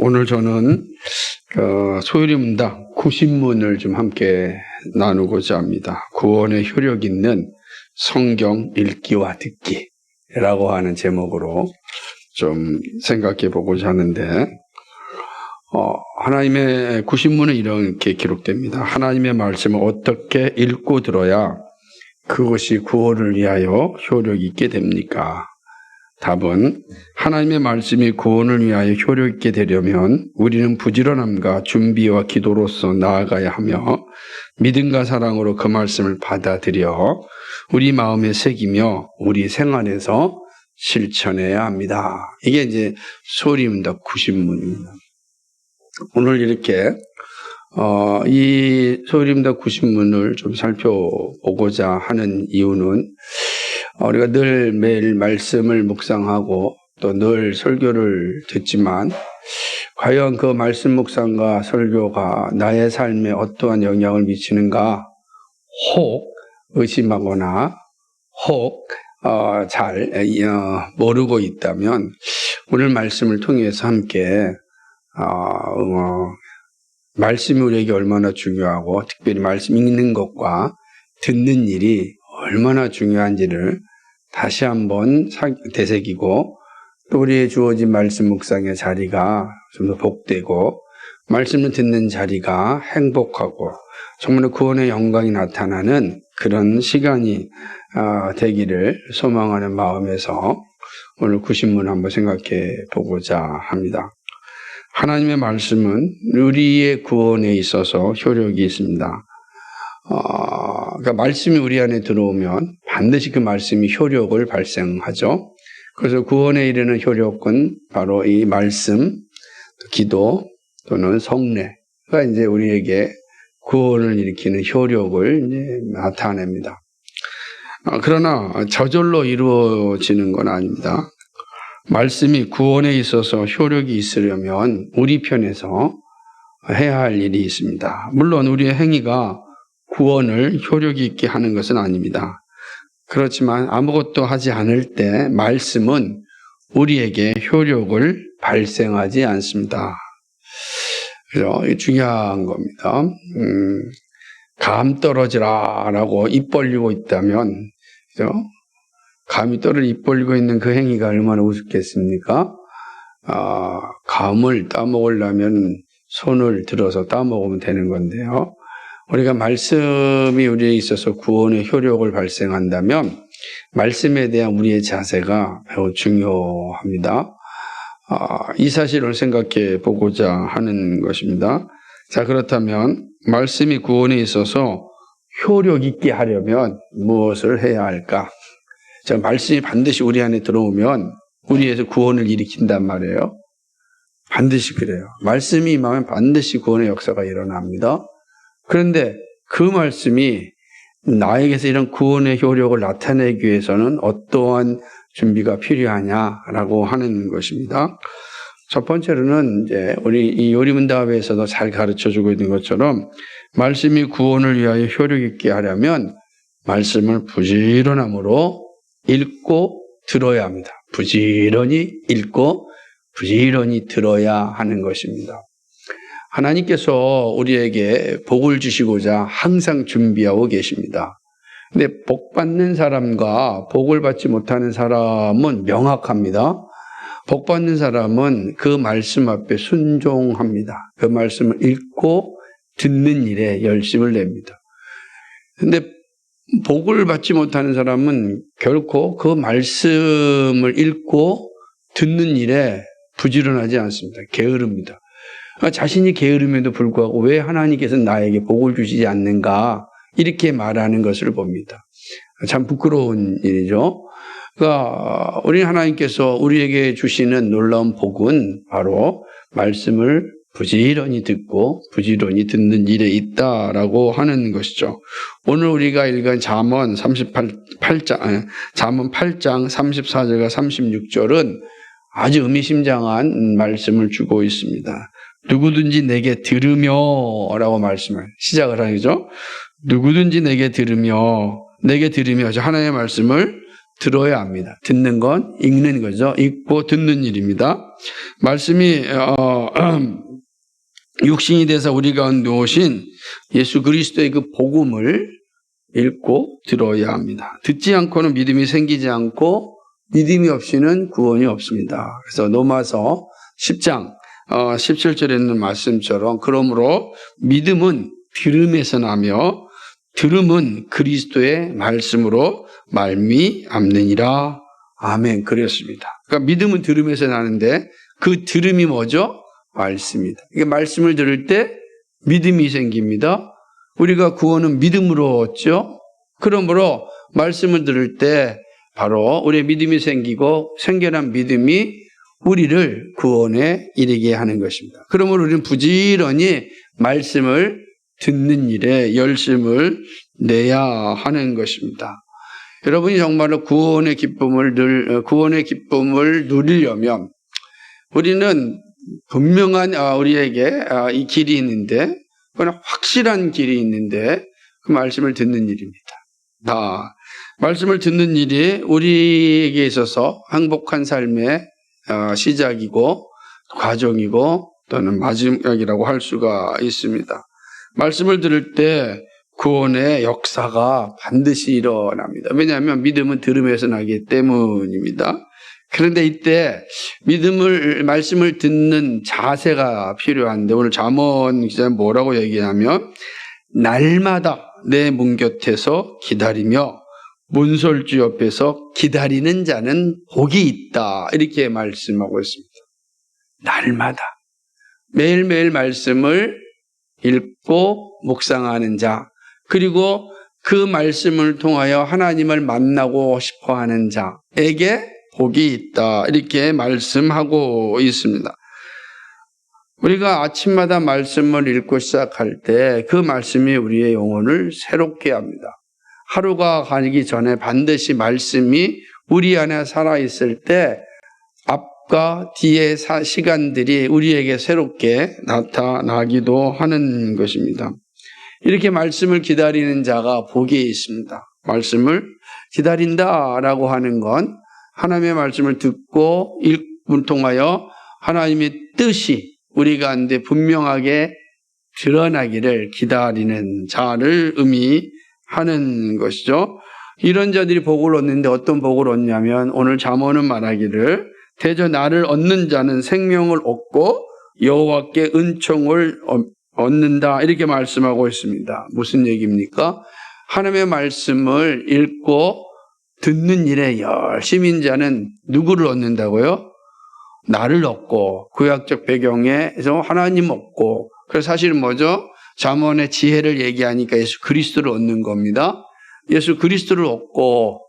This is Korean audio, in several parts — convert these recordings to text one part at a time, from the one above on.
오늘 저는 소율이 문답 구신문을 좀 함께 나누고자 합니다. 구원의 효력 있는 성경 읽기와 듣기라고 하는 제목으로 좀 생각해 보고자 하는데, 하나님의 구신문은 이렇게 기록됩니다. 하나님의 말씀을 어떻게 읽고 들어야 그것이 구원을 위하여 효력 있게 됩니까? 답은 하나님의 말씀이 구원을 위하여 효력 있게 되려면 우리는 부지런함과 준비와 기도로서 나아가야 하며 믿음과 사랑으로 그 말씀을 받아들여 우리 마음에 새기며 우리 생활에서 실천해야 합니다. 이게 이제 소율이 문답 구신문입니다. 오늘 이렇게 이 소율이 문답 구신문을 좀 살펴보고자 하는 이유는 우리가 늘 매일 말씀을 묵상하고 또 늘 설교를 듣지만 과연 그 말씀 묵상과 설교가 나의 삶에 어떠한 영향을 미치는가 혹 의심하거나 혹 잘 모르고 있다면 오늘 말씀을 통해서 함께 말씀이 우리에게 얼마나 중요하고 특별히 말씀 읽는 것과 듣는 일이 얼마나 중요한지를 다시 한번 되새기고 또 우리의 주어진 말씀 묵상의 자리가 좀 더 복되고 말씀을 듣는 자리가 행복하고 정말 구원의 영광이 나타나는 그런 시간이 되기를 소망하는 마음에서 오늘 구신문 한번 생각해 보고자 합니다. 하나님의 말씀은 우리의 구원에 있어서 효력이 있습니다. 그러니까 말씀이 우리 안에 들어오면 반드시 그 말씀이 효력을 발생하죠. 그래서 구원에 이르는 효력은 바로 이 말씀, 기도 또는 성례가 이제 우리에게 구원을 일으키는 효력을 이제 나타냅니다. 그러나 저절로 이루어지는 건 아닙니다. 말씀이 구원에 있어서 효력이 있으려면 우리 편에서 해야 할 일이 있습니다. 물론 우리의 행위가 구원을 효력이 있게 하는 것은 아닙니다. 그렇지만 아무것도 하지 않을 때 말씀은 우리에게 효력을 발생하지 않습니다. 그래서 중요한 겁니다. 감 떨어지라라고 입 벌리고 있다면, 그죠? 감이 떨어져 입 벌리고 있는 그 행위가 얼마나 우습겠습니까? 감을 따먹으려면 손을 들어서 따먹으면 되는 건데요. 우리가 말씀이 우리에 있어서 구원의 효력을 발생한다면 말씀에 대한 우리의 자세가 매우 중요합니다. 이 사실을 생각해 보고자 하는 것입니다. 자, 그렇다면 말씀이 구원에 있어서 효력 있게 하려면 무엇을 해야 할까? 자, 말씀이 반드시 우리 안에 들어오면 우리에서 구원을 일으킨단 말이에요. 반드시 그래요. 말씀이 임하면 반드시 구원의 역사가 일어납니다. 그런데 그 말씀이 나에게서 이런 구원의 효력을 나타내기 위해서는 어떠한 준비가 필요하냐라고 하는 것입니다. 첫 번째로는 이제 우리 이 요리문답에서도 잘 가르쳐주고 있는 것처럼 말씀이 구원을 위하여 효력 있게 하려면 말씀을 부지런함으로 읽고 들어야 합니다. 부지런히 읽고 부지런히 들어야 하는 것입니다. 하나님께서 우리에게 복을 주시고자 항상 준비하고 계십니다. 근데 복 받는 사람과 복을 받지 못하는 사람은 명확합니다. 복 받는 사람은 그 말씀 앞에 순종합니다. 그 말씀을 읽고 듣는 일에 열심을 냅니다. 근데 복을 받지 못하는 사람은 결코 그 말씀을 읽고 듣는 일에 부지런하지 않습니다. 게으릅니다. 자신이 게으름에도 불구하고 왜 하나님께서 나에게 복을 주시지 않는가 이렇게 말하는 것을 봅니다. 참 부끄러운 일이죠. 그러니까 우리 하나님께서 우리에게 주시는 놀라운 복은 바로 말씀을 부지런히 듣고 부지런히 듣는 일에 있다라고 하는 것이죠. 오늘 우리가 읽은 잠언 8장 34절과 36절은 아주 의미심장한 말씀을 주고 있습니다. 누구든지 내게 들으며 라고 말씀을 시작을 하죠. 누구든지 내게 들으며 하나님의 말씀을 들어야 합니다. 듣는 건 읽는 거죠. 읽고 듣는 일입니다. 말씀이 육신이 돼서 우리 가운데 오신 예수 그리스도의 그 복음을 읽고 들어야 합니다. 듣지 않고는 믿음이 생기지 않고 믿음이 없이는 구원이 없습니다. 그래서 로마서 10장 17절에 있는 말씀처럼 그러므로 믿음은 들음에서 나며 들음은 그리스도의 말씀으로 말미암느니라. 아멘. 그랬습니다. 그러니까 믿음은 들음에서 나는데 그 들음이 뭐죠? 말씀이다. 이게 말씀을 들을 때 믿음이 생깁니다. 우리가 구원은 믿음으로 얻죠. 그러므로 말씀을 들을 때 바로 우리의 믿음이 생기고 생겨난 믿음이 우리를 구원에 이르게 하는 것입니다. 그러므로 우리는 부지런히 말씀을 듣는 일에 열심을 내야 하는 것입니다. 여러분이 정말로 구원의 기쁨을 누리려면 우리는 분명한 우리에게 이 길이 있는데 그건 확실한 길이 있는데 그 말씀을 듣는 일입니다. 말씀을 듣는 일이 우리에게 있어서 행복한 삶의 시작이고 과정이고 또는 마지막이라고 할 수가 있습니다. 말씀을 들을 때 구원의 역사가 반드시 일어납니다. 왜냐하면 믿음은 들음에서 나기 때문입니다. 그런데 이때 말씀을 듣는 자세가 필요한데 오늘 잠언 기자는 뭐라고 얘기하냐면 날마다 내 문 곁에서 기다리며 문설주 옆에서 기다리는 자는 복이 있다. 이렇게 말씀하고 있습니다. 날마다 매일매일 말씀을 읽고 묵상하는 자 그리고 그 말씀을 통하여 하나님을 만나고 싶어하는 자에게 복이 있다. 이렇게 말씀하고 있습니다. 우리가 아침마다 말씀을 읽고 시작할 때 그 말씀이 우리의 영혼을 새롭게 합니다. 하루가 가기 전에 반드시 말씀이 우리 안에 살아있을 때 앞과 뒤의 시간들이 우리에게 새롭게 나타나기도 하는 것입니다. 이렇게 말씀을 기다리는 자가 복이 있습니다. 말씀을 기다린다라고 하는 건 하나님의 말씀을 듣고 읽음을 통하여 하나님의 뜻이 우리 가운데 분명하게 드러나기를 기다리는 자를 의미하는 것이죠. 이런 자들이 복을 얻는데 어떤 복을 얻냐면 오늘 잠언은 말하기를 대저 나를 얻는 자는 생명을 얻고 여호와께 은총을 얻는다 이렇게 말씀하고 있습니다. 무슨 얘기입니까? 하나님의 말씀을 읽고 듣는 일에 열심인 자는 누구를 얻는다고요? 나를 얻고 구약적 배경에서 하나님 얻고 그래서 사실은 뭐죠? 잠언의 지혜를 얘기하니까 예수 그리스도를 얻는 겁니다. 예수 그리스도를 얻고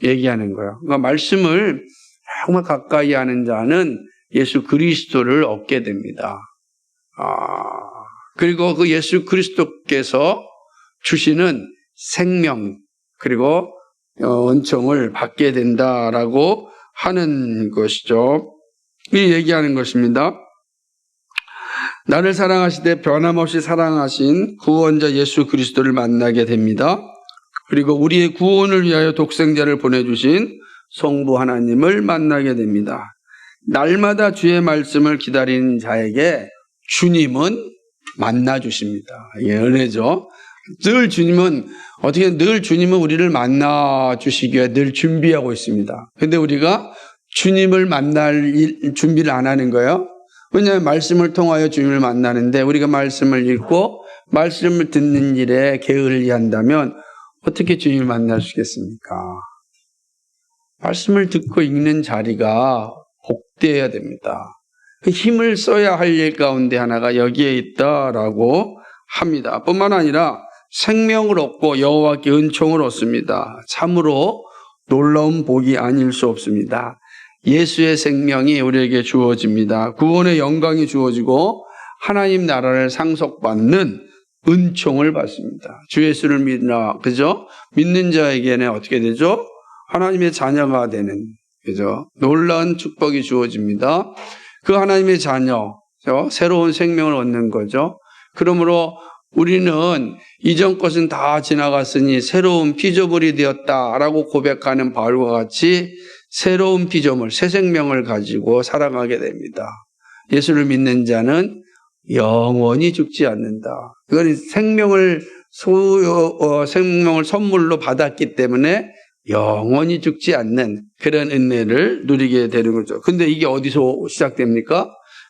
얘기하는 거예요. 그러니까 말씀을 정말 가까이 하는 자는 예수 그리스도를 얻게 됩니다. 그리고 그 예수 그리스도께서 주시는 생명 그리고 은총을 받게 된다라고 하는 것이죠. 이 얘기하는 것입니다. 나를 사랑하시되 변함없이 사랑하신 구원자 예수 그리스도를 만나게 됩니다. 그리고 우리의 구원을 위하여 독생자를 보내주신 성부 하나님을 만나게 됩니다. 날마다 주의 말씀을 기다리는 자에게 주님은 만나주십니다. 이게 은혜죠. 늘 주님은 우리를 만나주시기 위해 늘 준비하고 있습니다. 그런데 우리가 주님을 만날 준비를 안 하는 거예요. 왜냐하면 말씀을 통하여 주님을 만나는데 우리가 말씀을 읽고 말씀을 듣는 일에 게을리한다면 어떻게 주님을 만날 수 있겠습니까? 말씀을 듣고 읽는 자리가 복되어야 됩니다. 그 힘을 써야 할 일 가운데 하나가 여기에 있다라고 합니다. 뿐만 아니라 생명을 얻고 여호와께 은총을 얻습니다. 참으로 놀라운 복이 아닐 수 없습니다. 예수의 생명이 우리에게 주어집니다. 구원의 영광이 주어지고 하나님 나라를 상속받는 은총을 받습니다. 주 예수를 믿나, 그죠? 믿는 자에게는 어떻게 되죠? 하나님의 자녀가 되는, 그죠? 놀라운 축복이 주어집니다. 그 하나님의 자녀, 새로운 생명을 얻는 거죠. 그러므로 우리는 이전 것은 다 지나갔으니 새로운 피조물이 되었다라고 고백하는 바울과 같이 새로운 피조물, 새 생명을 가지고 살아가게 됩니다. 예수를 믿는 자는 영원히 죽지 않는다. 그건 생명을 선물로 받았기 때문에 영원히 죽지 않는 그런 은혜를 누리게 되는 거죠. 근데 이게 어디서 시작됩니까?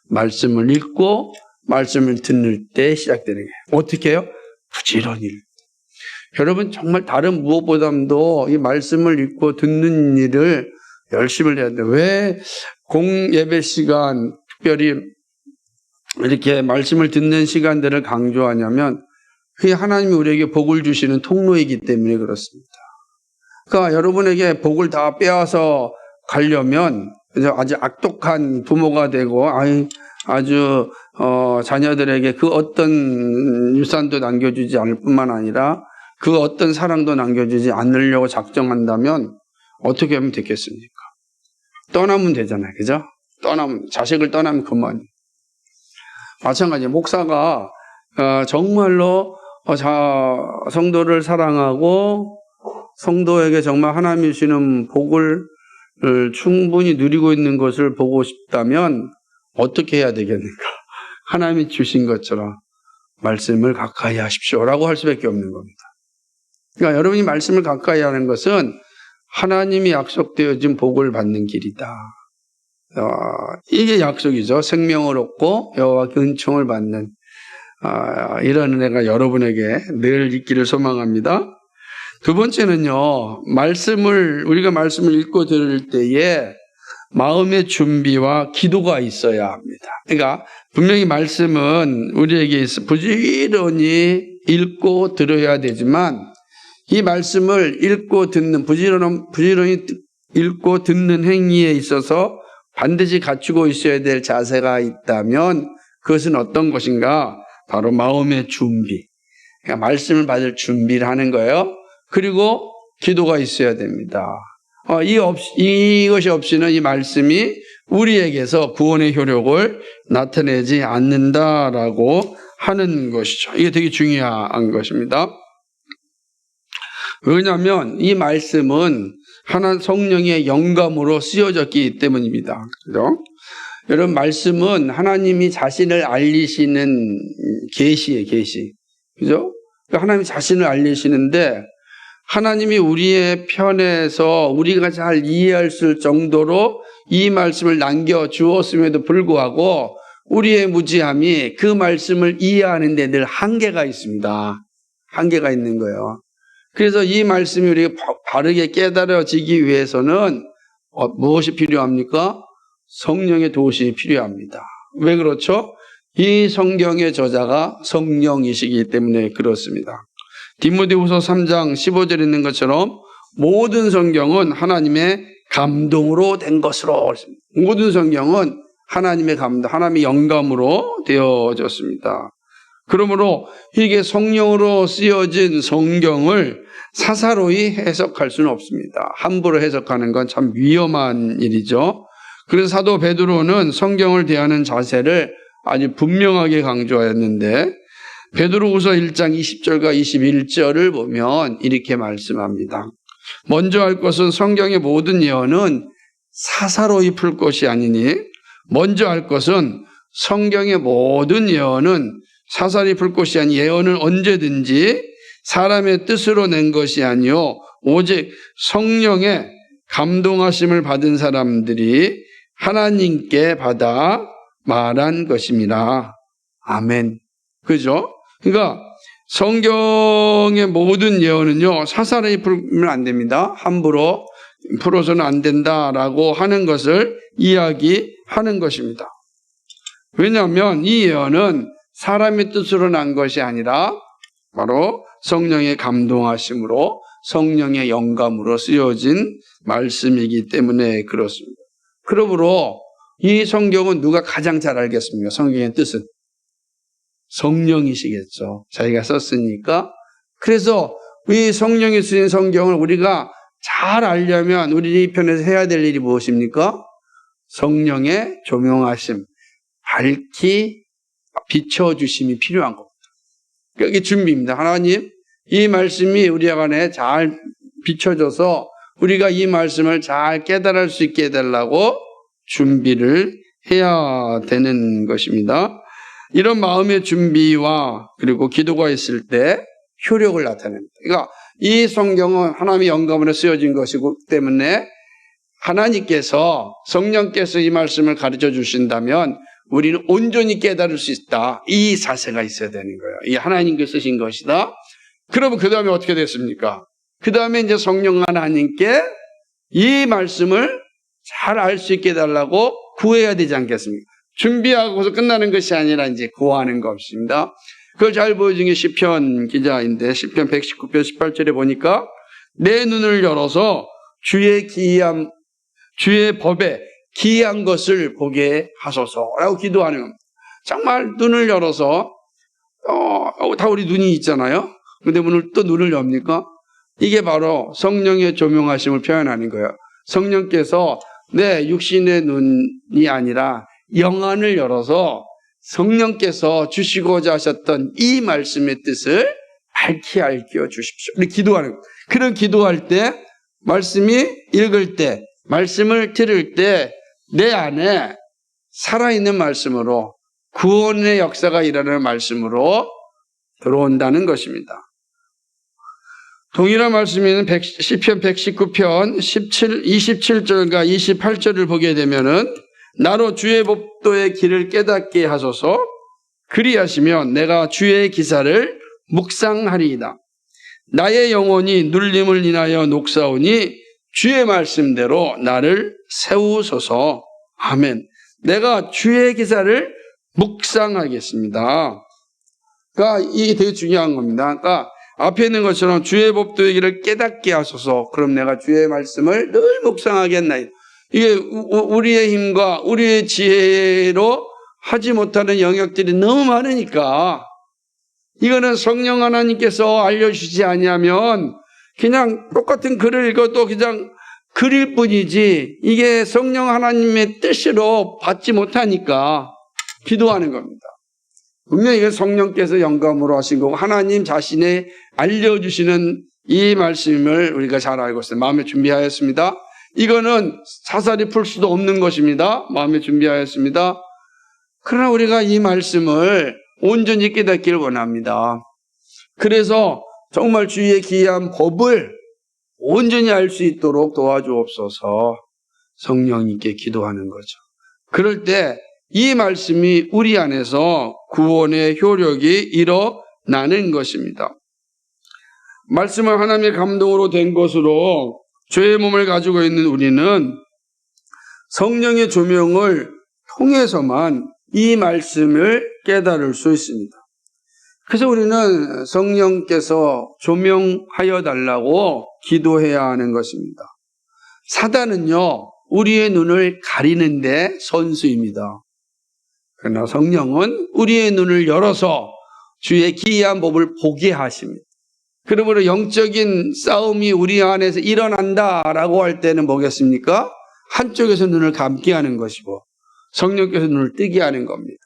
말씀을 읽고 말씀을 듣는 때 시작되는 거예요. 어떻게 해요? 부지런히. 여러분 정말 다른 무엇보다도 이 말씀을 읽고 듣는 일을 열심히 해야 돼요. 왜 공예배 시간, 특별히 이렇게 말씀을 듣는 시간들을 강조하냐면 그게 하나님이 우리에게 복을 주시는 통로이기 때문에 그렇습니다. 그러니까 여러분에게 복을 다 빼앗아 가려면 아주 악독한 부모가 되고 아주 자녀들에게 그 어떤 유산도 남겨주지 않을 뿐만 아니라 그 어떤 사랑도 남겨주지 않으려고 작정한다면 어떻게 하면 되겠습니까? 떠나면 되잖아요. 그죠? 자식을 떠나면 그만. 마찬가지 목사가 정말로 성도를 사랑하고 성도에게 정말 하나님이 주시는 복을 충분히 누리고 있는 것을 보고 싶다면 어떻게 해야 되겠습니까? 하나님이 주신 것처럼 말씀을 가까이 하십시오라고 할 수밖에 없는 겁니다. 그러니까 여러분이 말씀을 가까이 하는 것은 하나님이 약속되어진 복을 받는 길이다. 이게 약속이죠. 생명을 얻고 여호와의 은총을 받는 이런 은혜가 여러분에게 늘 있기를 소망합니다. 두 번째는요, 우리가 말씀을 읽고 들을 때에 마음의 준비와 기도가 있어야 합니다. 그러니까 분명히 말씀은 우리에게 부지런히 읽고 들어야 되지만 이 말씀을 부지런히 읽고 듣는 행위에 있어서 반드시 갖추고 있어야 될 자세가 있다면 그것은 어떤 것인가? 바로 마음의 준비. 그러니까 말씀을 받을 준비를 하는 거예요. 그리고 기도가 있어야 됩니다. 이것이 없이는 이 말씀이 우리에게서 구원의 효력을 나타내지 않는다라고 하는 것이죠. 이게 되게 중요한 것입니다. 왜냐하면 이 말씀은 하나님 성령의 영감으로 쓰여졌기 때문입니다. 그죠? 여러분 말씀은 하나님이 자신을 알리시는 계시예요, 계시. 그죠? 하나님이 자신을 알리시는데 하나님이 우리의 편에서 우리가 잘 이해할 수 있을 정도로 이 말씀을 남겨주었음에도 불구하고 우리의 무지함이 그 말씀을 이해하는 데 늘 한계가 있습니다. 한계가 있는 거예요. 그래서 이 말씀이 우리가 바르게 깨달아지기 위해서는 무엇이 필요합니까? 성령의 도우심이 필요합니다. 왜 그렇죠? 이 성경의 저자가 성령이시기 때문에 그렇습니다. 디모데후서 3장 15절에 있는 것처럼 모든 성경은 하나님의 감동으로 된 것으로 모든 성경은 하나님의 감동, 하나님의 영감으로 되어졌습니다. 그러므로 이게 성령으로 쓰여진 성경을 사사로이 해석할 수는 없습니다. 함부로 해석하는 건 참 위험한 일이죠. 그래서 사도 베드로는 성경을 대하는 자세를 아주 분명하게 강조하였는데 베드로후서 1장 20절과 21절을 보면 이렇게 말씀합니다. 먼저 할 것은 성경의 모든 예언은 사사로이 풀 것이 아니니 먼저 할 것은 성경의 모든 예언은 사사리 풀 것이 아니 예언을 언제든지 사람의 뜻으로 낸 것이 아니요 오직 성령의 감동하심을 받은 사람들이 하나님께 받아 말한 것입니다. 아멘. 그죠? 그러니까 성경의 모든 예언은요 사사리 풀면 안 됩니다. 함부로 풀어서는 안 된다라고 하는 것을 이야기하는 것입니다. 왜냐하면 이 예언은 사람의 뜻으로 난 것이 아니라 바로 성령의 감동하심으로 성령의 영감으로 쓰여진 말씀이기 때문에 그렇습니다. 그러므로 이 성경은 누가 가장 잘 알겠습니까? 성경의 뜻은 성령이시겠죠. 자기가 썼으니까. 그래서 이 성령이 쓰인 성경을 우리가 잘 알려면 우리 편에서 해야 될 일이 무엇입니까? 성령의 조명하심, 밝히 비춰주심이 필요한 겁니다. 그게 준비입니다. 하나님, 이 말씀이 우리 안에 잘 비춰져서 우리가 이 말씀을 잘 깨달을 수 있게 해달라고 준비를 해야 되는 것입니다. 이런 마음의 준비와 그리고 기도가 있을 때 효력을 나타냅니다. 그러니까 이 성경은 하나님의 영감으로 쓰여진 것이기 때문에 하나님께서 성령께서 이 말씀을 가르쳐 주신다면 우리는 온전히 깨달을 수 있다. 이 자세가 있어야 되는 거예요. 이 하나님께 쓰신 것이다. 그러면 그 다음에 어떻게 됐습니까? 그 다음에 이제 성령 하나님께 이 말씀을 잘 알 수 있게 해달라고 구해야 되지 않겠습니까? 준비하고서 끝나는 것이 아니라 이제 구하는 것입니다. 그걸 잘 보여준 게 시편 기자인데 시편 119편 18절에 보니까 내 눈을 열어서 주의 기이함, 주의 법에 기이한 것을 보게 하소서라고 기도하는 겁니다. 정말 눈을 열어서 다 우리 눈이 있잖아요. 근데 오늘 또 눈을 엽니까? 이게 바로 성령의 조명하심을 표현하는 거예요. 성령께서 내 육신의 눈이 아니라 영안을 열어서 성령께서 주시고자 하셨던 이 말씀의 뜻을 밝히 알려 주십시오. 우리 기도하는 거예요. 그런 기도할 때 말씀이 읽을 때 말씀을 들을 때 내 안에 살아있는 말씀으로 구원의 역사가 일어나는 말씀으로 들어온다는 것입니다. 동일한 말씀인 시편 119편 27절과 28절을 보게 되면은 나로 주의 법도의 길을 깨닫게 하소서 그리하시면 내가 주의 기사를 묵상하리이다. 나의 영혼이 눌림을 인하여 녹사오니 주의 말씀대로 나를 세우소서. 아멘. 내가 주의 기사를 묵상하겠습니다. 그러니까 이게 되게 중요한 겁니다. 그러니까 앞에 있는 것처럼 주의 법도의 길을 깨닫게 하소서. 그럼 내가 주의 말씀을 늘 묵상하겠나이다. 이게 우리의 힘과 우리의 지혜로 하지 못하는 영역들이 너무 많으니까 이거는 성령 하나님께서 알려주시지 아니하면 그냥 똑같은 글을 읽어도 그냥 글일 뿐이지 이게 성령 하나님의 뜻으로 받지 못하니까 기도하는 겁니다. 분명히 이건 성령께서 영감으로 하신 거고 하나님 자신이 알려주시는 이 말씀을 우리가 잘 알고 있어요. 마음에 준비하였습니다. 이거는 사사리 풀 수도 없는 것입니다. 마음에 준비하였습니다. 그러나 우리가 이 말씀을 온전히 깨닫기를 원합니다. 그래서 정말 주의 기이한 법을 온전히 알 수 있도록 도와주옵소서. 성령님께 기도하는 거죠. 그럴 때 이 말씀이 우리 안에서 구원의 효력이 일어나는 것입니다. 말씀은 하나님의 감동으로 된 것으로 죄의 몸을 가지고 있는 우리는 성령의 조명을 통해서만 이 말씀을 깨달을 수 있습니다. 그래서 우리는 성령께서 조명하여 달라고 기도해야 하는 것입니다. 사단은요, 우리의 눈을 가리는데 선수입니다. 그러나 성령은 우리의 눈을 열어서 주의 기이한 법을 보게 하십니다. 그러므로 영적인 싸움이 우리 안에서 일어난다라고 할 때는 뭐겠습니까? 한쪽에서 눈을 감게 하는 것이고 성령께서 눈을 뜨게 하는 겁니다.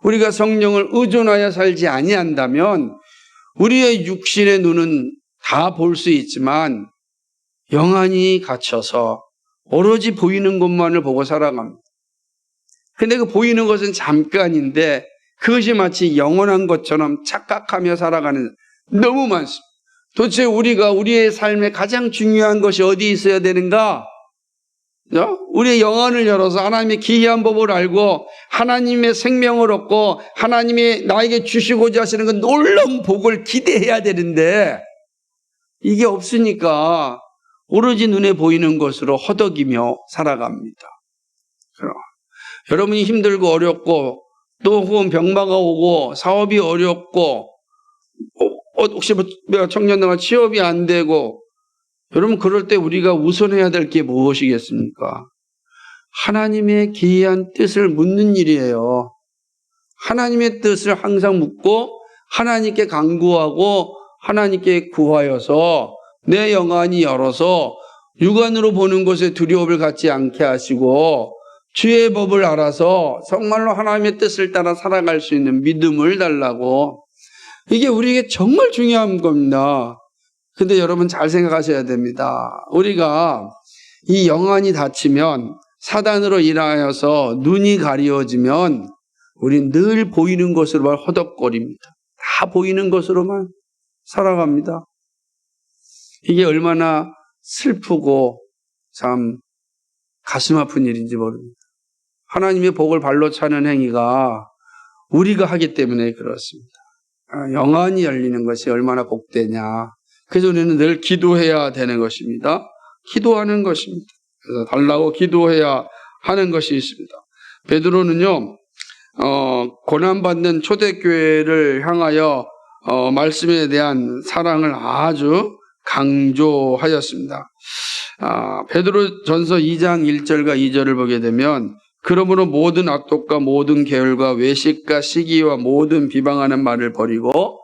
우리가 성령을 의존하여 살지 아니한다면 우리의 육신의 눈은 다 볼 수 있지만 영안이 갇혀서 오로지 보이는 것만을 보고 살아갑니다. 근데 그 보이는 것은 잠깐인데 그것이 마치 영원한 것처럼 착각하며 살아가는 너무 많습니다. 도대체 우리가 우리의 삶에 가장 중요한 것이 어디 있어야 되는가? 우리의 영안을 열어서 하나님의 기이한 법을 알고 하나님의 생명을 얻고 하나님이 나에게 주시고자 하시는 그 놀라운 복을 기대해야 되는데 이게 없으니까 오로지 눈에 보이는 것으로 허덕이며 살아갑니다. 여러분이 힘들고 어렵고 또 혹은 병마가 오고 사업이 어렵고 혹시 청년들과 취업이 안 되고 여러분 그럴 때 우리가 우선해야 될 게 무엇이겠습니까? 하나님의 기이한 뜻을 묻는 일이에요. 하나님의 뜻을 항상 묻고 하나님께 간구하고 하나님께 구하여서 내 영안이 열어서 육안으로 보는 것에 두려움을 갖지 않게 하시고 주의 법을 알아서 정말로 하나님의 뜻을 따라 살아갈 수 있는 믿음을 달라고 이게 우리에게 정말 중요한 겁니다. 근데 여러분 잘 생각하셔야 됩니다. 우리가 이 영안이 닫히면, 사단으로 인하여서 눈이 가리워지면 우린 늘 보이는 것으로만 허덕거립니다. 다 보이는 것으로만 살아갑니다. 이게 얼마나 슬프고 참 가슴 아픈 일인지 모릅니다. 하나님의 복을 발로 차는 행위가 우리가 하기 때문에 그렇습니다. 영안이 열리는 것이 얼마나 복되냐. 그래서 우리는 늘 기도해야 되는 것입니다. 기도하는 것입니다. 그래서 달라고 기도해야 하는 것이 있습니다. 베드로는요, 고난받는 초대교회를 향하여 말씀에 대한 사랑을 아주 강조하였습니다. 베드로전서 2장 1절과 2절을 보게 되면, 그러므로 모든 악독과 모든 계율과 외식과 시기와 모든 비방하는 말을 버리고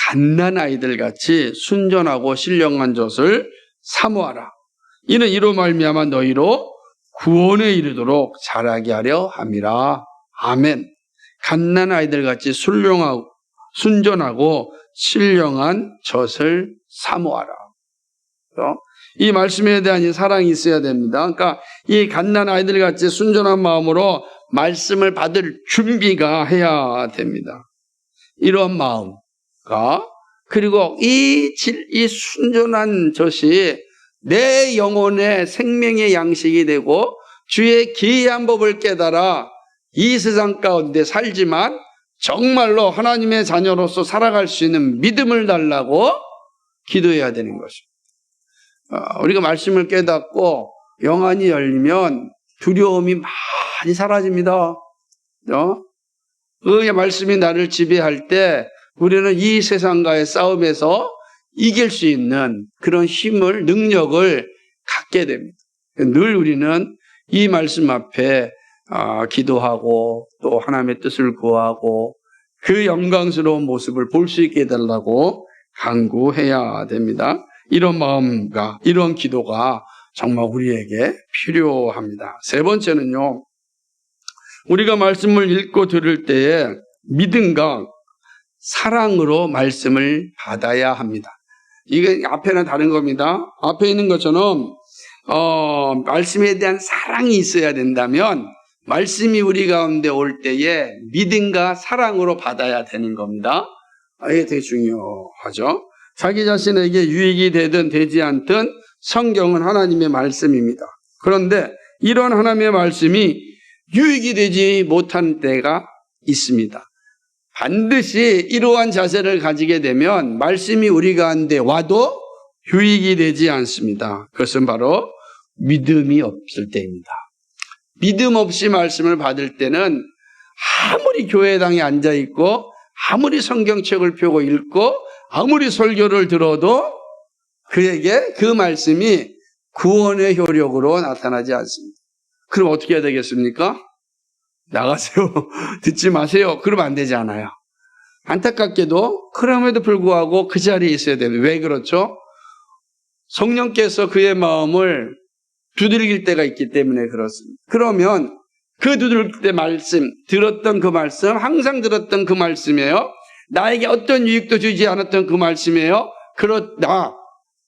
갓난 아이들 같이 순전하고 신령한 젖을 사모하라. 이는 이로 말미암아 너희로 구원에 이르도록 자라게 하려 함이라. 아멘. 갓난 아이들 같이 순령하고 순전하고 신령한 젖을 사모하라. 이 말씀에 대한 이 사랑이 있어야 됩니다. 그러니까 이 갓난 아이들 같이 순전한 마음으로 말씀을 받을 준비가 해야 됩니다. 이런 마음과, 그리고 이 순전한 젖이 내 영혼의 생명의 양식이 되고 주의 기이한 법을 깨달아 이 세상 가운데 살지만 정말로 하나님의 자녀로서 살아갈 수 있는 믿음을 달라고 기도해야 되는 것입니다. 우리가 말씀을 깨닫고 영안이 열리면 두려움이 많이 사라집니다. 그 말씀이 나를 지배할 때 우리는 이 세상과의 싸움에서 이길 수 있는 그런 힘을, 능력을 갖게 됩니다. 늘 우리는 이 말씀 앞에 기도하고 또 하나님의 뜻을 구하고 그 영광스러운 모습을 볼 수 있게 해달라고 간구해야 됩니다. 이런 마음과 이런 기도가 정말 우리에게 필요합니다. 세 번째는요, 우리가 말씀을 읽고 들을 때에 믿음과 사랑으로 말씀을 받아야 합니다. 이게 앞에는 다른 겁니다. 앞에 있는 것처럼 말씀에 대한 사랑이 있어야 된다면 말씀이 우리 가운데 올 때에 믿음과 사랑으로 받아야 되는 겁니다. 이게 되게 중요하죠. 자기 자신에게 유익이 되든 되지 않든 성경은 하나님의 말씀입니다. 그런데 이런 하나님의 말씀이 유익이 되지 못한 때가 있습니다. 반드시 이러한 자세를 가지게 되면 말씀이 우리 가운데 와도 유익이 되지 않습니다. 그것은 바로 믿음이 없을 때입니다. 믿음 없이 말씀을 받을 때는 아무리 교회당에 앉아있고 아무리 성경책을 펴고 읽고 아무리 설교를 들어도 그에게 그 말씀이 구원의 효력으로 나타나지 않습니다. 그럼 어떻게 해야 되겠습니까? 나가세요. 듣지 마세요. 그러면 안 되지 않아요. 안타깝게도 그럼에도 불구하고 그 자리에 있어야 됩니다. 왜 그렇죠? 성령께서 그의 마음을 두들길 때가 있기 때문에 그렇습니다. 그러면 그 두들길 때 말씀, 들었던 그 말씀, 항상 들었던 그 말씀이에요. 나에게 어떤 유익도 주지 않았던 그 말씀이에요. 그렇다.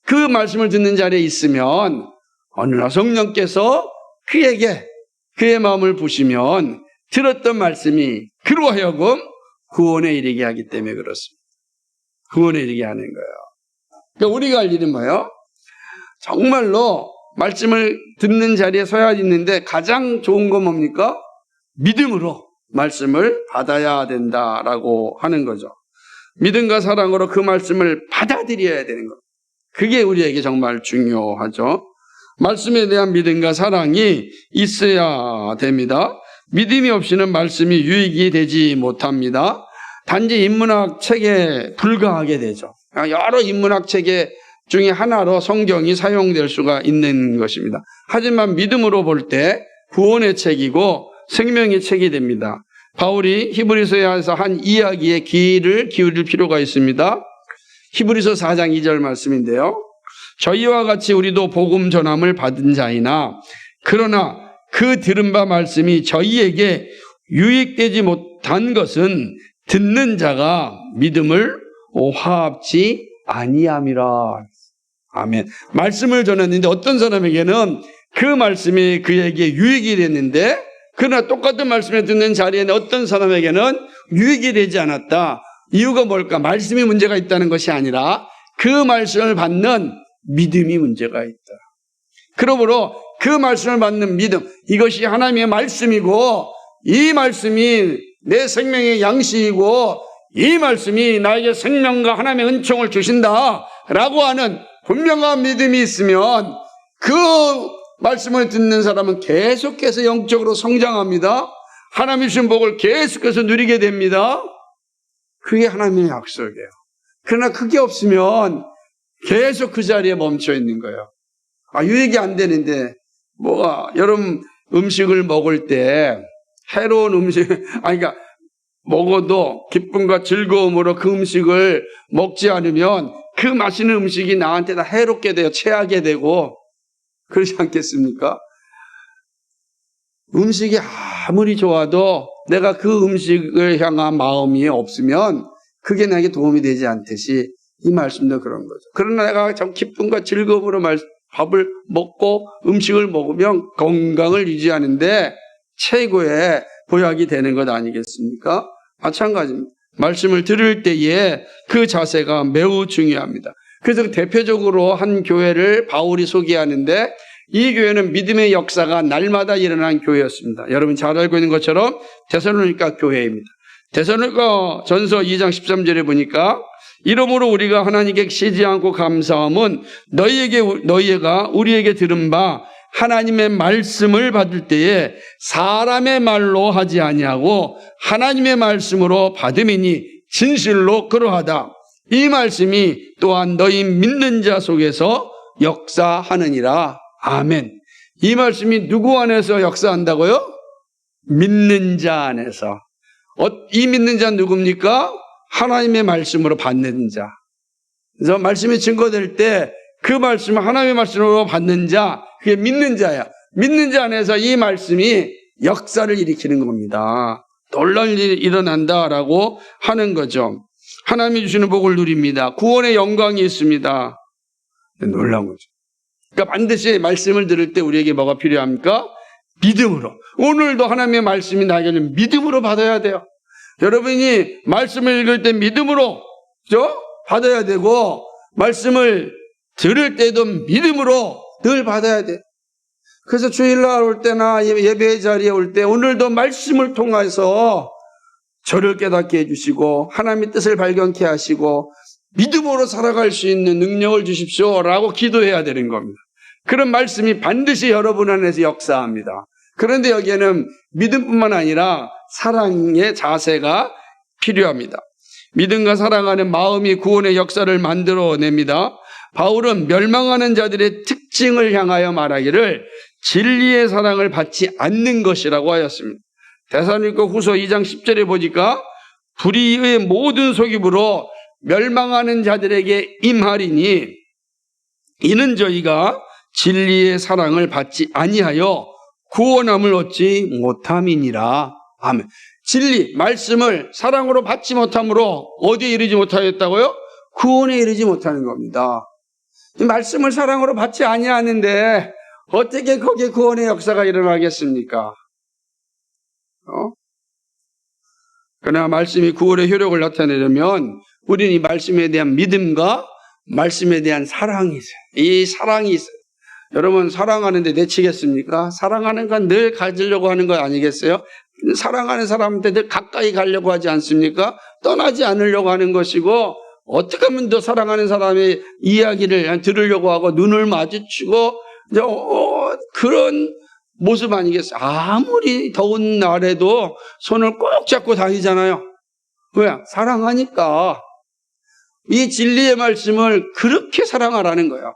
그 말씀을 듣는 자리에 있으면 어느 날 성령께서 그에게 그의 마음을 부시면 들었던 말씀이 그로 하여금 구원에 이르게 하기 때문에 그렇습니다. 구원에 이르게 하는 거예요. 그러니까 우리가 할 일은 뭐예요? 정말로 말씀을 듣는 자리에 서야 있는데 가장 좋은 건 뭡니까? 믿음으로 말씀을 받아야 된다라고 하는 거죠. 믿음과 사랑으로 그 말씀을 받아들여야 되는 것. 그게 우리에게 정말 중요하죠. 말씀에 대한 믿음과 사랑이 있어야 됩니다. 믿음이 없이는 말씀이 유익이 되지 못합니다. 단지 인문학 책에 불과하게 되죠. 여러 인문학 책에 중에 하나로 성경이 사용될 수가 있는 것입니다. 하지만 믿음으로 볼 때 구원의 책이고 생명의 책이 됩니다. 바울이 히브리서에서 한 이야기에 귀를 기울일 필요가 있습니다. 히브리서 4장 2절 말씀인데요. 저희와 같이 우리도 복음 전함을 받은 자이나 그러나 그 들은 바 말씀이 저희에게 유익되지 못한 것은 듣는 자가 믿음을 화합지 아니함이라. 아멘. 말씀을 전했는데 어떤 사람에게는 그 말씀이 그에게 유익이 됐는데, 그러나 똑같은 말씀을 듣는 자리에는 어떤 사람에게는 유익이 되지 않았다. 이유가 뭘까? 말씀이 문제가 있다는 것이 아니라 그 말씀을 받는 믿음이 문제가 있다. 그러므로 그 말씀을 받는 믿음, 이것이 하나님의 말씀이고, 이 말씀이 내 생명의 양식이고, 이 말씀이 나에게 생명과 하나님의 은총을 주신다라고 하는 분명한 믿음이 있으면 그 말씀을 듣는 사람은 계속해서 영적으로 성장합니다. 하나님의 주신 복을 계속해서 누리게 됩니다. 그게 하나님의 약속이에요. 그러나 그게 없으면 계속 그 자리에 멈춰 있는 거예요. 유익이 안 되는데, 여러분 음식을 먹을 때 해로운 음식, 그러니까 먹어도 기쁨과 즐거움으로 그 음식을 먹지 않으면 그 맛있는 음식이 나한테 다 해롭게 돼요. 체하게 되고. 그렇지 않겠습니까? 음식이 아무리 좋아도 내가 그 음식을 향한 마음이 없으면 그게 나에게 도움이 되지 않듯이 이 말씀도 그런 거죠. 그러나 내가 참 기쁨과 즐거움으로 밥을 먹고 음식을 먹으면 건강을 유지하는데 최고의 보약이 되는 것 아니겠습니까? 마찬가지입니다. 말씀을 들을 때에 그 자세가 매우 중요합니다. 그래서 대표적으로 한 교회를 바울이 소개하는데, 이 교회는 믿음의 역사가 날마다 일어난 교회였습니다. 여러분 잘 알고 있는 것처럼 데살로니가 교회입니다. 데살로니가 전서 2장 13절에 보니까, 이러므로 우리가 하나님께 쉬지 않고 감사함은 너희가 우리에게 들은 바 하나님의 말씀을 받을 때에 사람의 말로 하지 아니하고 하나님의 말씀으로 받음이니 진실로 그러하다. 이 말씀이 또한 너희 믿는 자 속에서 역사하느니라. 아멘. 이 말씀이 누구 안에서 역사한다고요? 믿는 자 안에서. 이 믿는 자는 누굽니까? 하나님의 말씀으로 받는 자. 그래서 말씀이 증거될 때 그 말씀을 하나님의 말씀으로 받는 자, 그게 믿는 자야. 믿는 자 안에서 이 말씀이 역사를 일으키는 겁니다. 놀라운 일이 일어난다라고 하는 거죠. 하나님이 주시는 복을 누립니다. 구원의 영광이 있습니다. 놀라운 거죠. 그러니까 반드시 말씀을 들을 때 우리에게 뭐가 필요합니까? 믿음으로. 오늘도 하나님의 말씀이 나에게는 믿음으로 받아야 돼요. 여러분이 말씀을 읽을 때 믿음으로, 그죠? 받아야 되고, 말씀을 들을 때도 믿음으로 늘 받아야 돼. 그래서 주일날 올 때나 예배 자리에 올 때 오늘도 말씀을 통해서 저를 깨닫게 해주시고 하나님의 뜻을 발견케 하시고 믿음으로 살아갈 수 있는 능력을 주십시오라고 기도해야 되는 겁니다. 그런 말씀이 반드시 여러분 안에서 역사합니다. 그런데 여기에는 믿음뿐만 아니라 사랑의 자세가 필요합니다. 믿음과 사랑하는 마음이 구원의 역사를 만들어냅니다. 바울은 멸망하는 자들의 특징을 향하여 말하기를 진리의 사랑을 받지 않는 것이라고 하였습니다. 데살로니가 후서 2장 10절에 보니까 불의의 모든 속임으로 멸망하는 자들에게 임하리니 이는 저희가 진리의 사랑을 받지 아니하여 구원함을 얻지 못함이니라. 아멘. 진리, 말씀을 사랑으로 받지 못함으로 어디에 이르지 못하였다고요? 구원에 이르지 못하는 겁니다. 이 말씀을 사랑으로 받지 아니하는데 어떻게 거기에 구원의 역사가 일어나겠습니까? 그러나 말씀이 구원의 효력을 나타내려면 우리는 이 말씀에 대한 믿음과 말씀에 대한 사랑이 있어요. 이 사랑이 있어요. 여러분 사랑하는데 내치겠습니까? 사랑하는 건 늘 가지려고 하는 거 아니겠어요? 사랑하는 사람한테 늘 가까이 가려고 하지 않습니까? 떠나지 않으려고 하는 것이고, 어떻게 하면 더 사랑하는 사람의 이야기를 들으려고 하고 눈을 마주치고 그런 모습 아니겠어요? 아무리 더운 날에도 손을 꼭 잡고 다니잖아요. 왜? 사랑하니까. 이 진리의 말씀을 그렇게 사랑하라는 거예요.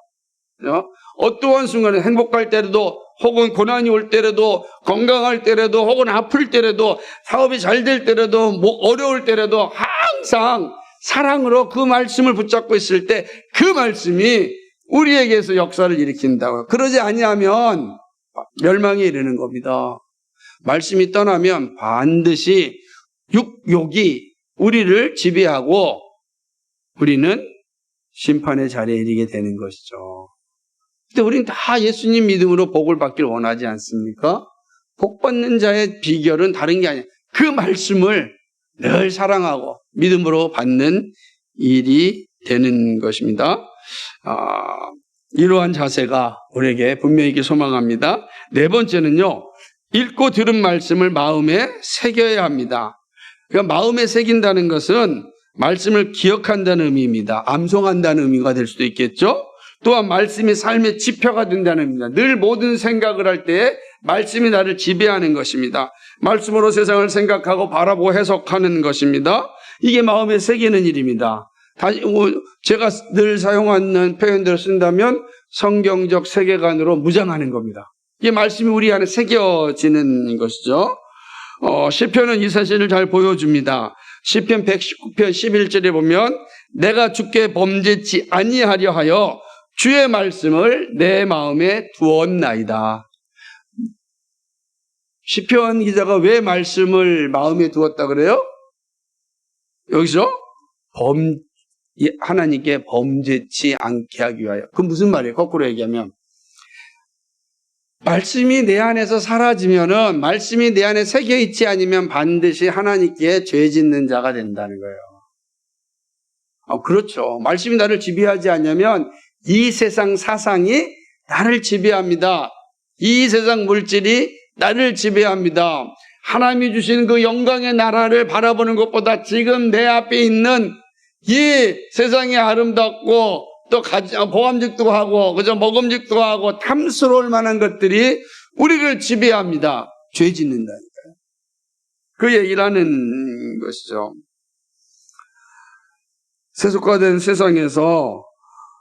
어떠한 순간에 행복할 때라도 혹은 고난이 올 때라도 건강할 때라도 혹은 아플 때라도 사업이 잘 될 때라도 어려울 때라도 항상 사랑으로 그 말씀을 붙잡고 있을 때 그 말씀이 우리에게서 역사를 일으킨다고요. 그러지 아니하면 멸망에 이르는 겁니다. 말씀이 떠나면 반드시 육욕이 우리를 지배하고 우리는 심판의 자리에 이르게 되는 것이죠. 근데 우리는 다 예수님 믿음으로 복을 받기를 원하지 않습니까? 복 받는 자의 비결은 다른 게 아니에요. 그 말씀을 늘 사랑하고 믿음으로 받는 일이 되는 것입니다. 이러한 자세가 우리에게 분명히 있길 소망합니다. 네 번째는요, 읽고 들은 말씀을 마음에 새겨야 합니다. 그러니까 마음에 새긴다는 것은 말씀을 기억한다는 의미입니다. 암송한다는 의미가 될 수도 있겠죠. 또한 말씀이 삶의 지표가 된다는 의미입니다. 늘 모든 생각을 할 때 말씀이 나를 지배하는 것입니다. 말씀으로 세상을 생각하고 바라보고 해석하는 것입니다. 이게 마음에 새기는 일입니다. 제가 늘 사용하는 표현대로 쓴다면 성경적 세계관으로 무장하는 겁니다. 이게 말씀이 우리 안에 새겨지는 것이죠. 시편은 이 사실을 잘 보여줍니다. 시편 119편 11절에 보면 내가 주께 범죄치 아니하려 하여 주의 말씀을 내 마음에 두었나이다. 시편 기자가 왜 말씀을 마음에 두었다 그래요? 여기서 하나님께 범죄치 않게 하기 위하여. 그 무슨 말이에요? 거꾸로 얘기하면 말씀이 내 안에서 사라지면은, 말씀이 내 안에 새겨 있지 않으면 반드시 하나님께 죄 짓는 자가 된다는 거예요. 그렇죠. 말씀이 나를 지배하지 않으면 이 세상 사상이 나를 지배합니다. 이 세상 물질이 나를 지배합니다. 하나님이 주신 그 영광의 나라를 바라보는 것보다 지금 내 앞에 있는 이 세상이 아름답고 또 보암직도 하고 그저 먹음직도 하고 탐스러울 만한 것들이 우리를 지배합니다. 죄 짓는다니까요. 그 얘기를 하는 것이죠. 세속화된 세상에서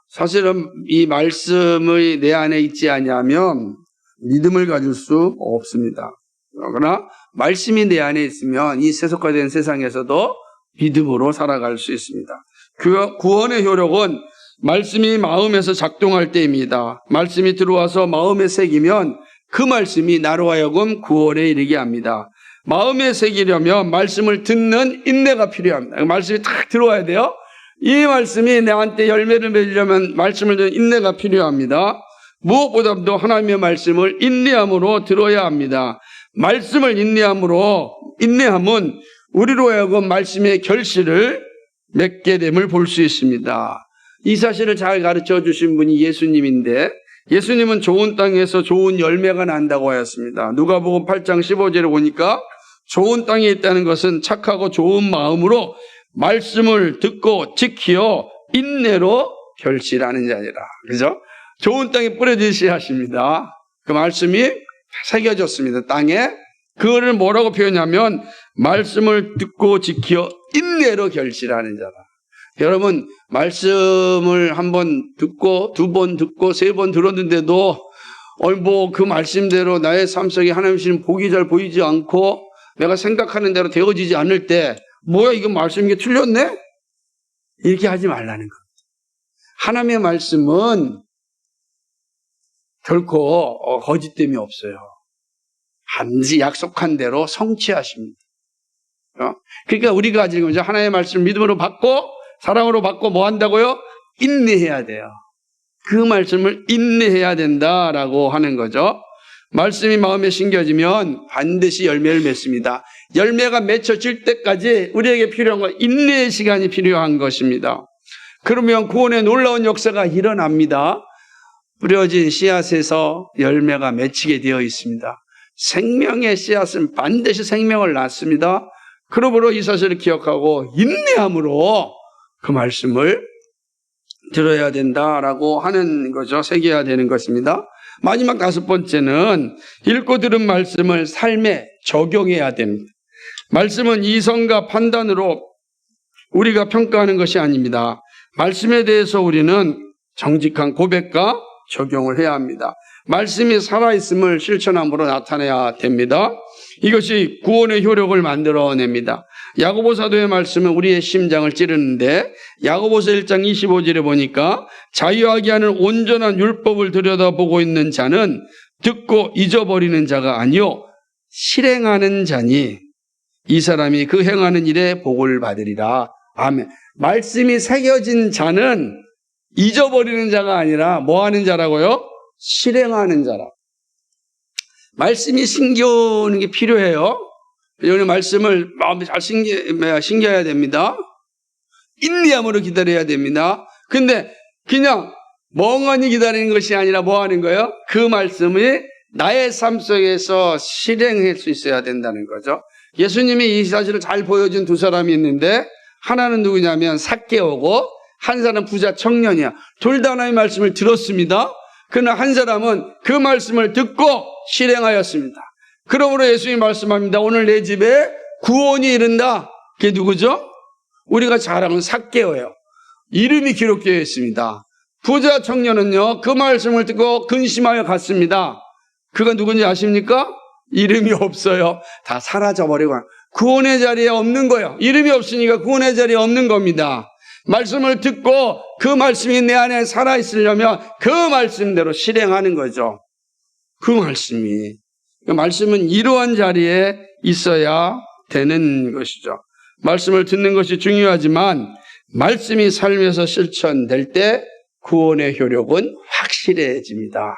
사실은 이 말씀이 내 안에 있지 않으면 믿음을 가질 수 없습니다. 그러나 말씀이 내 안에 있으면 이 세속화된 세상에서도 믿음으로 살아갈 수 있습니다. 그 구원의 효력은 말씀이 마음에서 작동할 때입니다. 말씀이 들어와서 마음에 새기면 그 말씀이 나로 하여금 구원에 이르게 합니다. 마음에 새기려면 말씀을 듣는 인내가 필요합니다. 말씀이 딱 들어와야 돼요. 이 말씀이 내한테 열매를 맺으려면 말씀을 듣는 인내가 필요합니다. 무엇보다도 하나님의 말씀을 인내함으로 들어야 합니다. 말씀을 인내함은 우리로 하여금 말씀의 결실을 맺게 됨을 볼 수 있습니다. 이 사실을 잘 가르쳐 주신 분이 예수님인데, 예수님은 좋은 땅에서 좋은 열매가 난다고 하였습니다. 누가복음 8장 15절에 보니까 좋은 땅에 있다는 것은 착하고 좋은 마음으로 말씀을 듣고 지키어 인내로 결실하는 자니라. 그죠? 좋은 땅에 뿌려지시 하십니다. 그 말씀이 새겨졌습니다. 땅에. 그거를 뭐라고 표현하면 말씀을 듣고 지키어 인내로 결실하는 자다. 여러분, 말씀을 한 번 듣고 두 번 듣고 세 번 들었는데도 그 말씀대로 나의 삶 속에 하나님 주시는 복이 잘 보이지 않고 내가 생각하는 대로 되어지지 않을 때 뭐야 이거 말씀이 틀렸네? 이렇게 하지 말라는 겁니다. 하나님의 말씀은 결코 거짓됨이 없어요. 반드시 약속한 대로 성취하십니다. 그러니까 우리가 가지고 이제 하나님의 말씀을 믿음으로 받고 사랑으로 받고 뭐 한다고요? 인내해야 돼요. 그 말씀을 인내해야 된다라고 하는 거죠. 말씀이 마음에 심겨지면 반드시 열매를 맺습니다. 열매가 맺혀질 때까지 우리에게 필요한 건 인내의 시간이 필요한 것입니다. 그러면 구원의 놀라운 역사가 일어납니다. 뿌려진 씨앗에서 열매가 맺히게 되어 있습니다. 생명의 씨앗은 반드시 생명을 낳습니다. 그러므로 이 사실을 기억하고 인내함으로 그 말씀을 들어야 된다라고 하는 거죠. 새겨야 되는 것입니다. 마지막 5번째는 읽고 들은 말씀을 삶에 적용해야 됩니다. 말씀은 이성과 판단으로 우리가 평가하는 것이 아닙니다. 말씀에 대해서 우리는 정직한 고백과 적용을 해야 합니다. 말씀이 살아있음을 실천함으로 나타내야 됩니다. 이것이 구원의 효력을 만들어냅니다. 야고보 사도의 말씀은 우리의 심장을 찌르는데 야고보서 1장 25절에 보니까 자유하게 하는 온전한 율법을 들여다보고 있는 자는 듣고 잊어버리는 자가 아니요 실행하는 자니 이 사람이 그 행하는 일에 복을 받으리라. 아멘. 말씀이 새겨진 자는 잊어버리는 자가 아니라 뭐 하는 자라고요? 실행하는 자라. 말씀이 신겨오는 게 필요해요. 여러분 말씀을 마음에 잘 신겨야 됩니다. 인내함으로 기다려야 됩니다. 근데 그냥 멍하니 기다리는 것이 아니라 뭐 하는 거예요? 그 말씀이 나의 삶 속에서 실행할 수 있어야 된다는 거죠. 예수님이 이 사실을 잘 보여준 두 사람이 있는데 하나는 누구냐면 삭개오고 한 사람은 부자 청년이야. 둘 다 하나님의 말씀을 들었습니다. 그러나 한 사람은 그 말씀을 듣고 실행하였습니다. 그러므로 예수님이 말씀합니다. 오늘 내 집에 구원이 이른다. 그게 누구죠? 우리가 잘 아는 삭개오예요. 이름이 기록되어 있습니다. 부자 청년은요, 그 말씀을 듣고 근심하여 갔습니다. 그가 누군지 아십니까? 이름이 없어요. 다 사라져버리고 구원의 자리에 없는 거예요. 이름이 없으니까 구원의 자리에 없는 겁니다. 말씀을 듣고 그 말씀이 내 안에 살아있으려면 그 말씀대로 실행하는 거죠. 그 말씀이. 그 말씀은 이러한 자리에 있어야 되는 것이죠. 말씀을 듣는 것이 중요하지만 말씀이 삶에서 실천될 때 구원의 효력은 확실해집니다.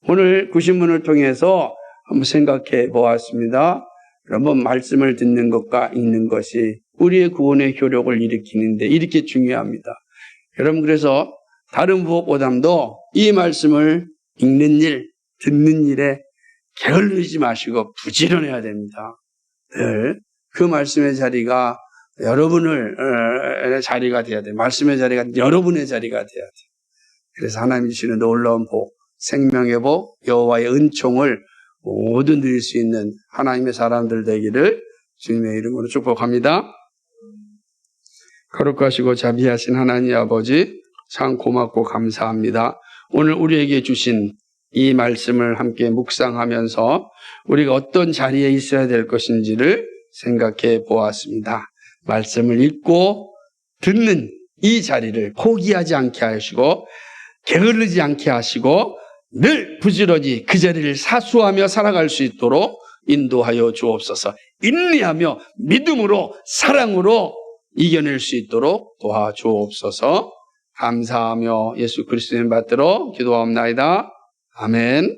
오늘 구신문을 통해서 한번 생각해 보았습니다. 여러분 말씀을 듣는 것과 읽는 것이 우리의 구원의 효력을 일으키는데 이렇게 중요합니다. 여러분 그래서 다른 무엇보다도 이 말씀을 읽는 일, 듣는 일에 게을르지 마시고 부지런해야 됩니다. 늘 그 말씀의 자리가 여러분의 자리가 돼야 돼요. 말씀의 자리가 여러분의 자리가 돼야 돼요. 그래서 하나님이 주시는 놀라운 복, 생명의 복, 여호와의 은총을 모두 누릴 수 있는 하나님의 사람들 되기를 주님의 이름으로 축복합니다. 거룩하시고 자비하신 하나님 아버지 참 고맙고 감사합니다. 오늘 우리에게 주신 이 말씀을 함께 묵상하면서 우리가 어떤 자리에 있어야 될 것인지를 생각해 보았습니다. 말씀을 읽고 듣는 이 자리를 포기하지 않게 하시고 게으르지 않게 하시고 늘 부지런히 그 자리를 사수하며 살아갈 수 있도록 인도하여 주옵소서. 인내하며 믿음으로 사랑으로 이겨낼 수 있도록 도와주옵소서. 감사하며 예수 그리스도의 받들어 기도하옵나이다. 아멘.